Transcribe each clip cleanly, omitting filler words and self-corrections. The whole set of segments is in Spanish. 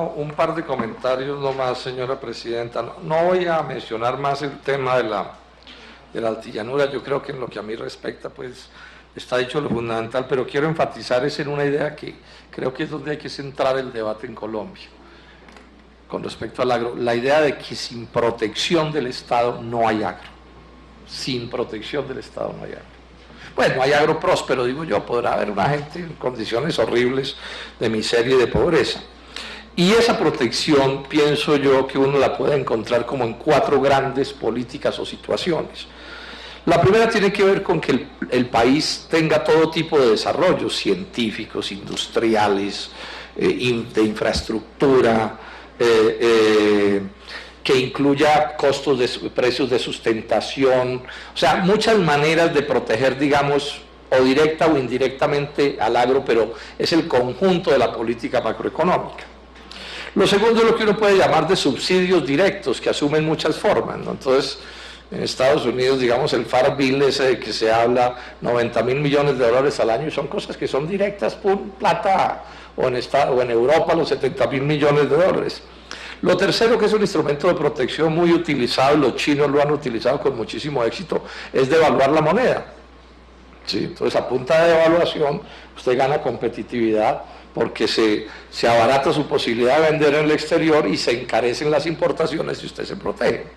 un par de comentarios nomás, señora presidenta. No voy a mencionar más el tema de la altillanura. Yo creo que en lo que a mí respecta, pues, está dicho lo fundamental, pero quiero enfatizar es en una idea que creo que es donde hay que centrar el debate en Colombia, con respecto al agro. La idea de que sin protección del Estado no hay agro. Sin protección del Estado no hay agro. Bueno, hay agro próspero, digo yo, podrá haber una gente en condiciones horribles de miseria y de pobreza. Y esa protección, pienso yo, que uno la puede encontrar como en 4 grandes políticas o situaciones. La primera tiene que ver con que el país tenga todo tipo de desarrollos científicos, industriales, de infraestructura, que incluya costos de precios de sustentación, o sea, muchas maneras de proteger, digamos, o directa o indirectamente al agro, pero es el conjunto de la política macroeconómica. Lo segundo es lo que uno puede llamar de subsidios directos, que asumen muchas formas, ¿no? Entonces, en Estados Unidos, digamos, el Farm Bill ese de que se habla, 90.000 millones de dólares al año, y son cosas que son directas, plata, o en Europa los 70.000 millones de dólares. Lo tercero, que es un instrumento de protección muy utilizado, y los chinos lo han utilizado con muchísimo éxito, es devaluar la moneda. ¿Sí? Entonces, a punta de devaluación, usted gana competitividad porque se abarata su posibilidad de vender en el exterior y se encarecen las importaciones si usted se protege.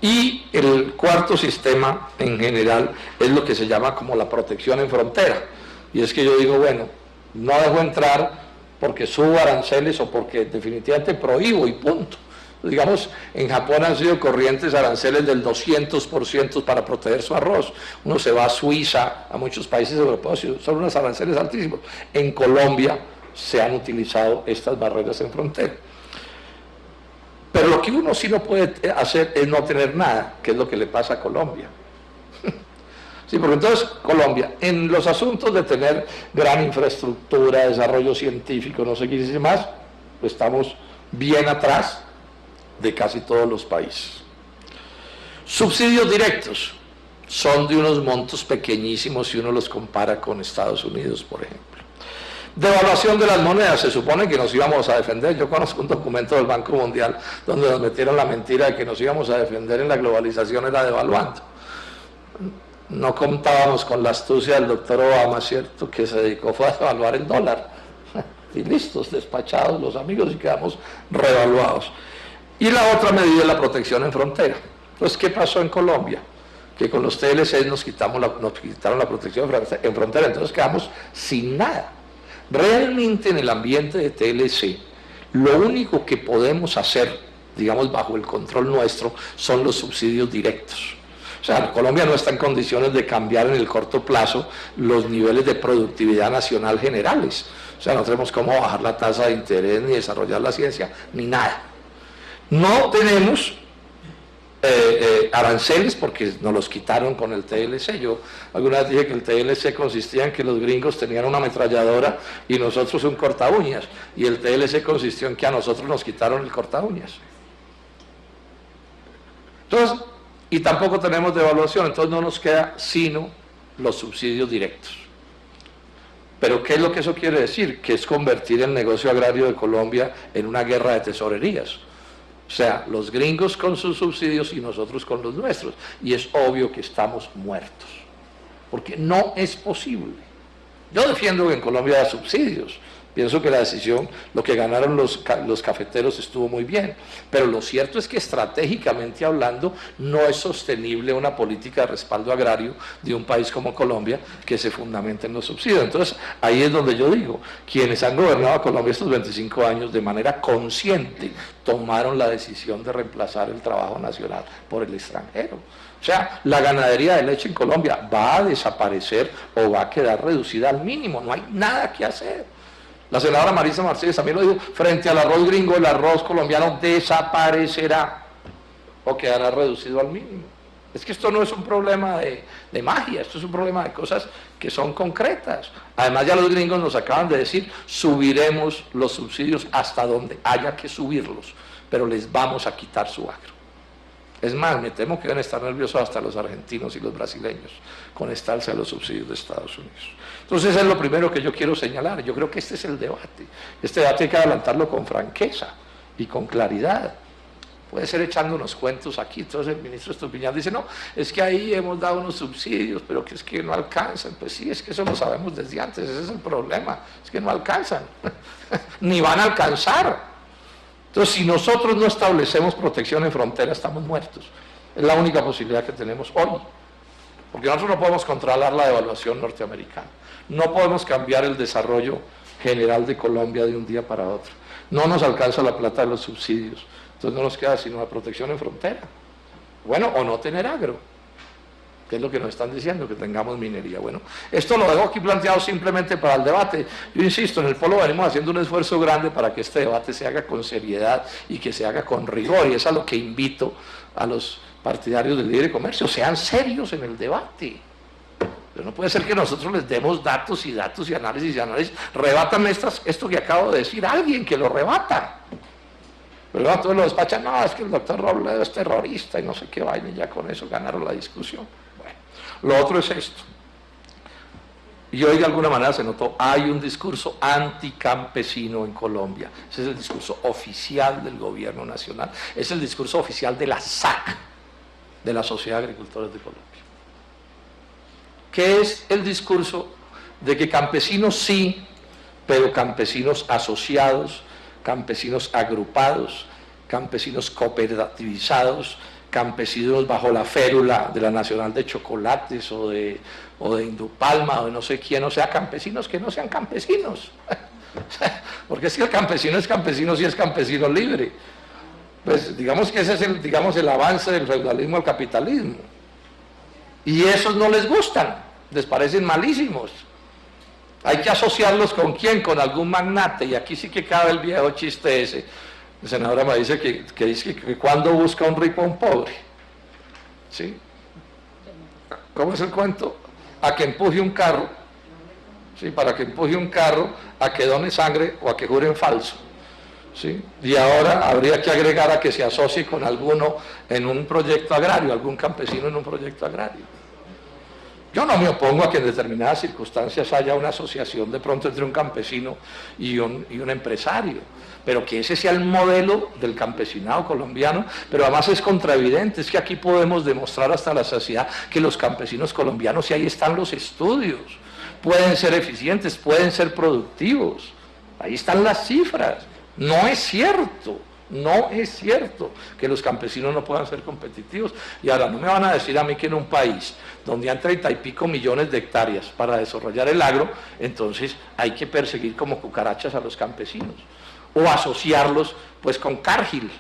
Y el cuarto sistema, en general, es lo que se llama como la protección en frontera. Y es que yo digo, bueno, no dejo entrar porque subo aranceles o porque definitivamente prohíbo y punto. Digamos, en Japón han sido corrientes aranceles del 200% para proteger su arroz. Uno se va a Suiza, a muchos países europeos, y son unos aranceles altísimos. En Colombia se han utilizado estas barreras en frontera. Pero lo que uno sí no puede hacer es no tener nada, que es lo que le pasa a Colombia. Sí, porque entonces Colombia, en los asuntos de tener gran infraestructura, desarrollo científico, no sé qué dice más, pues estamos bien atrás de casi todos los países. Subsidios directos son de unos montos pequeñísimos si uno los compara con Estados Unidos, por ejemplo. Devaluación de las monedas, se supone que nos íbamos a defender. Yo conozco un documento del Banco Mundial donde nos metieron la mentira de que nos íbamos a defender en la globalización, era devaluando. No contábamos con la astucia del doctor Obama, ¿cierto?, que se dedicó fue a devaluar el dólar. Y listos, despachados los amigos y quedamos revaluados. Y la otra medida es la protección en frontera. Entonces, ¿qué pasó en Colombia? Que con los TLC nos quitaron la protección en frontera, entonces quedamos sin nada. Realmente en el ambiente de TLC, lo único que podemos hacer, digamos, bajo el control nuestro, son los subsidios directos. O sea, Colombia no está en condiciones de cambiar en el corto plazo los niveles de productividad nacional generales. O sea, no tenemos cómo bajar la tasa de interés, ni desarrollar la ciencia, ni nada. No tenemos aranceles porque nos los quitaron con el TLC. Yo alguna vez dije que el TLC consistía en que los gringos tenían una ametralladora y nosotros un corta uñas, y el TLC consistió en que a nosotros nos quitaron el corta uñas. Entonces, y tampoco tenemos devaluación, entonces no nos queda sino los subsidios directos. Pero ¿qué es lo que eso quiere decir? Que es convertir el negocio agrario de Colombia en una guerra de tesorerías. O sea, los gringos con sus subsidios y nosotros con los nuestros. Y es obvio que estamos muertos, porque no es posible. Yo defiendo que en Colombia haya subsidios. Pienso que la decisión, lo que ganaron los cafeteros estuvo muy bien, pero lo cierto es que estratégicamente hablando no es sostenible una política de respaldo agrario de un país como Colombia que se fundamenta en los subsidios. Entonces ahí es donde yo digo, quienes han gobernado a Colombia estos 25 años de manera consciente tomaron la decisión de reemplazar el trabajo nacional por el extranjero. O sea, la ganadería de leche en Colombia va a desaparecer o va a quedar reducida al mínimo, no hay nada que hacer. La senadora Marisa Martínez también lo dijo, frente al arroz gringo, el arroz colombiano desaparecerá o quedará reducido al mínimo. Es que esto no es un problema de magia, esto es un problema de cosas que son concretas. Además ya los gringos nos acaban de decir, subiremos los subsidios hasta donde haya que subirlos, pero les vamos a quitar su agro. Es más, me temo que deben estar nerviosos hasta los argentinos y los brasileños con esta alza de los subsidios de Estados Unidos. Entonces es lo primero que yo quiero señalar. Yo creo que este es el debate. Este debate hay que adelantarlo con franqueza y con claridad. Puede ser echando unos cuentos aquí. Entonces el ministro Estupiñán dice, no, es que ahí hemos dado unos subsidios, pero que es que no alcanzan. Pues sí, es que eso lo sabemos desde antes, ese es el problema, es que no alcanzan, ni van a alcanzar. Entonces, si nosotros no establecemos protección en frontera, estamos muertos. Es la única posibilidad que tenemos hoy. Porque nosotros no podemos controlar la devaluación norteamericana. No podemos cambiar el desarrollo general de Colombia de un día para otro. No nos alcanza la plata de los subsidios. Entonces no nos queda sino la protección en frontera. Bueno, o no tener agro, que es lo que nos están diciendo, que tengamos minería. Bueno, esto lo dejo aquí planteado simplemente para el debate. Yo insisto, en el Polo venimos haciendo un esfuerzo grande para que este debate se haga con seriedad y que se haga con rigor, y es a lo que invito a los partidarios del libre comercio, sean serios en el debate. Pero no puede ser que nosotros les demos datos y datos y análisis, rebatan esto que acabo de decir, alguien que lo rebata. Pero todos lo despachan, no, es que el doctor Robledo es terrorista y no sé qué vaina, y ya con eso ganaron la discusión. Bueno, lo otro es esto. Y hoy de alguna manera se notó, hay un discurso anticampesino en Colombia. Ese es el discurso oficial del gobierno nacional, es el discurso oficial de la SAC, de la Sociedad de Agricultores de Colombia. ¿Qué es el discurso de que campesinos sí, pero campesinos asociados, campesinos agrupados, campesinos cooperativizados, campesinos bajo la férula de la Nacional de Chocolates o de Indupalma o de no sé quién, o sea, campesinos que no sean campesinos? Porque si el campesino es campesino, si es campesino libre. Pues digamos que ese es el avance del feudalismo al capitalismo. Y esos no les gustan, les parecen malísimos. Hay que asociarlos con quién, con algún magnate, y aquí sí que cabe el viejo chiste ese. La senadora me dice que cuando busca un rico a un pobre. ¿Sí? ¿Cómo es el cuento? A que empuje un carro, ¿sí? Para que empuje un carro, a que done sangre o a que jure en falso. ¿Sí? Y ahora habría que agregar a que se asocie con alguno en un proyecto agrario, algún campesino en un proyecto agrario. Yo no me opongo a que en determinadas circunstancias haya una asociación de pronto entre un campesino y un empresario, pero que ese sea el modelo del campesinado colombiano. Pero además es contraevidente, es que aquí podemos demostrar hasta la saciedad que los campesinos colombianos, y ahí están los estudios, pueden ser eficientes, pueden ser productivos, ahí están las cifras. No es cierto que los campesinos no puedan ser competitivos. Y ahora no me van a decir a mí que en un país donde hay 30 y pico millones de hectáreas para desarrollar el agro, entonces hay que perseguir como cucarachas a los campesinos o asociarlos pues con Cargill.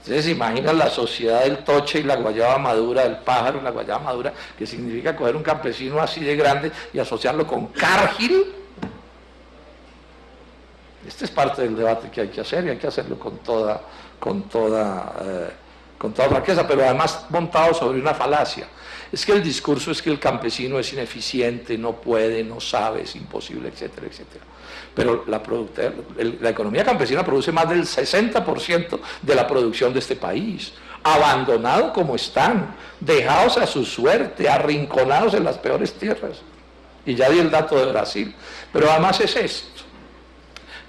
Ustedes se imaginan la sociedad del toche y la guayaba madura, del pájaro y la guayaba madura, que significa coger un campesino así de grande y asociarlo con Cargill. Este es parte del debate que hay que hacer, y hay que hacerlo con toda franqueza, pero además montado sobre una falacia. Es que el discurso es que el campesino es ineficiente, no puede, no sabe, es imposible, etcétera, etcétera. Pero la economía campesina produce más del 60% de la producción de este país, abandonados como están, dejados a su suerte, arrinconados en las peores tierras. Y ya di el dato de Brasil. Pero además es esto.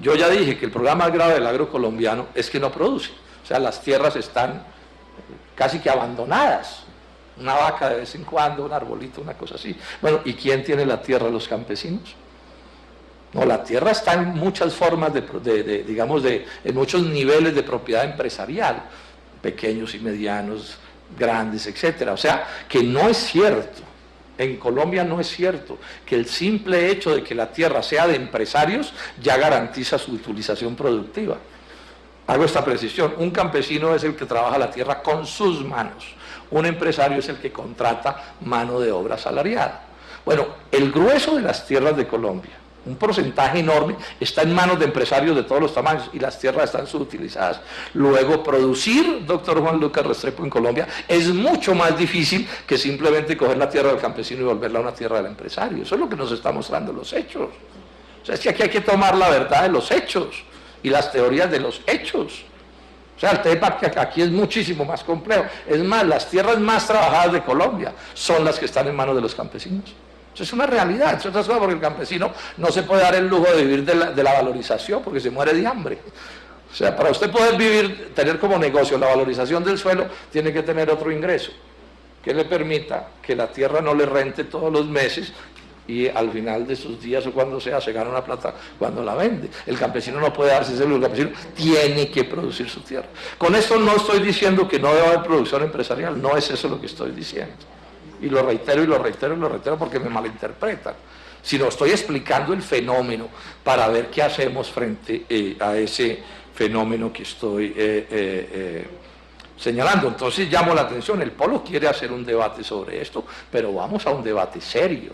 Yo ya dije que el problema más grave del agro colombiano es que no produce. O sea, las tierras están casi que abandonadas. Una vaca de vez en cuando, un arbolito, una cosa así. Bueno, ¿y quién tiene la tierra? ¿Los campesinos? No, la tierra está en muchas formas en muchos niveles de propiedad empresarial, pequeños y medianos, grandes, etcétera. O sea, que no es cierto. En Colombia no es cierto que el simple hecho de que la tierra sea de empresarios ya garantiza su utilización productiva. Hago esta precisión: un campesino es el que trabaja la tierra con sus manos, un empresario es el que contrata mano de obra asalariada. Bueno, el grueso de las tierras de Colombia, un porcentaje enorme, está en manos de empresarios de todos los tamaños, y las tierras están subutilizadas. Luego, producir, doctor Juan Lucas Restrepo, en Colombia es mucho más difícil que simplemente coger la tierra del campesino y volverla a una tierra del empresario. Eso es lo que nos están mostrando los hechos. O sea, es que aquí hay que tomar la verdad de los hechos y las teorías de los hechos. O O sea, el tema aquí es muchísimo más complejo. Es más, las tierras más trabajadas de Colombia son las que están en manos de los campesinos. Eso es una realidad, eso es otra cosa, porque el campesino no se puede dar el lujo de vivir de la valorización, porque se muere de hambre. O sea, para usted poder vivir, tener como negocio la valorización del suelo, tiene que tener otro ingreso que le permita que la tierra no le rente todos los meses y al final de sus días o cuando sea, se gana una plata cuando la vende. El campesino no puede darse ese lujo, el campesino tiene que producir su tierra. Con esto no estoy diciendo que no deba haber producción empresarial, no es eso lo que estoy diciendo. Y lo reitero y lo reitero y lo reitero porque me malinterpretan, sino estoy explicando el fenómeno para ver qué hacemos frente a ese fenómeno que estoy señalando. Entonces llamo la atención, el Polo quiere hacer un debate sobre esto, pero vamos a un debate serio,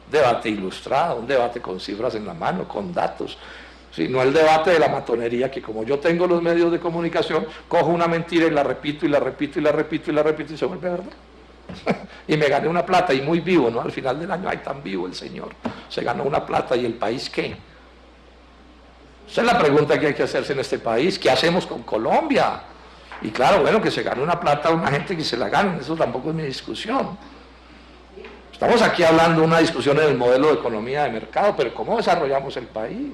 debate ilustrado, un debate con cifras en la mano, con datos. Sí, no el debate de la matonería, que como yo tengo los medios de comunicación, cojo una mentira y la repito y la repito y la repito y la repito y se vuelve verdad. Y me gané una plata y muy vivo, ¿no? Al final del año, ay, tan vivo el señor, se ganó una plata y el país ¿qué? Esa es la pregunta que hay que hacerse en este país, ¿qué hacemos con Colombia? Y claro, bueno, que se gane una plata a una gente que se la gane, eso tampoco es mi discusión. Estamos aquí hablando de una discusión en el modelo de economía de mercado, pero ¿cómo desarrollamos el país?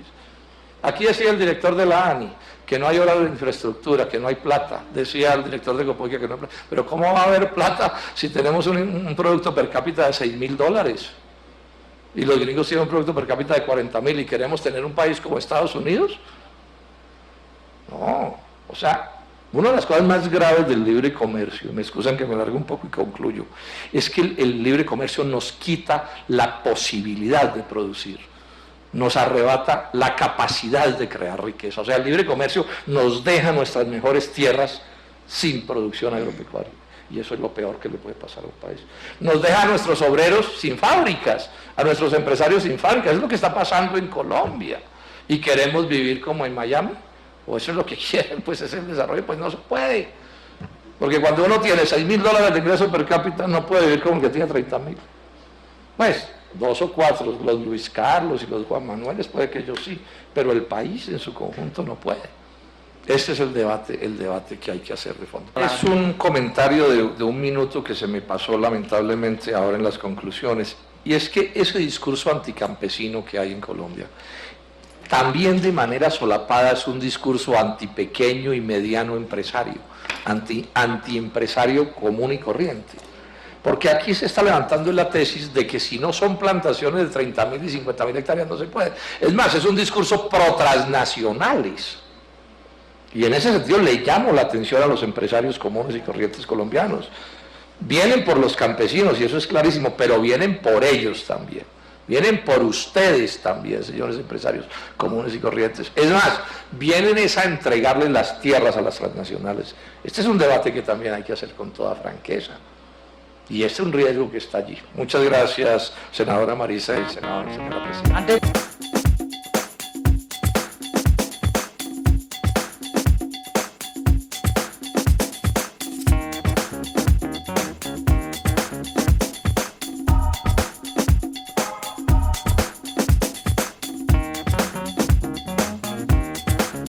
Aquí decía el director de la ANI que no hay obras de infraestructura, que no hay plata. Decía el director de Copoica que no hay plata. Pero ¿cómo va a haber plata si tenemos un producto per cápita de $6.000? Y los gringos tienen un producto per cápita de 40.000 y queremos tener un país como Estados Unidos. No, o sea, una de las cosas más graves del libre comercio, me excusan que me largue un poco y concluyo, es que el libre comercio nos quita la posibilidad de producir, nos arrebata la capacidad de crear riqueza. O sea, el libre comercio nos deja nuestras mejores tierras sin producción agropecuaria. Y eso es lo peor que le puede pasar a un país. Nos deja a nuestros obreros sin fábricas, a nuestros empresarios sin fábricas. Es lo que está pasando en Colombia. Y queremos vivir como en Miami, o eso es lo que quieren, pues es el desarrollo, pues no se puede. Porque cuando uno tiene $6.000 de ingreso per cápita, no puede vivir como el que tiene 30.000. Pues, 2 o 4, los Luis Carlos y los Juan Manueles, puede que ellos sí, pero el país en su conjunto no puede. Este es el debate que hay que hacer de fondo. Es un comentario de un minuto que se me pasó lamentablemente ahora en las conclusiones, y es que ese discurso anticampesino que hay en Colombia, también de manera solapada es un discurso antipequeño y mediano empresario, antiempresario común y corriente. Porque aquí se está levantando la tesis de que si no son plantaciones de 30.000 y 50.000 hectáreas no se puede. Es más, es un discurso pro-transnacionales. Y en ese sentido le llamo la atención a los empresarios comunes y corrientes colombianos. Vienen por los campesinos, y eso es clarísimo, pero vienen por ellos también. Vienen por ustedes también, señores empresarios comunes y corrientes. Es más, vienen es a entregarles las tierras a las transnacionales. Este es un debate que también hay que hacer con toda franqueza. Y es un riesgo que está allí. Muchas gracias, senadora Marisa y senadora presidenta.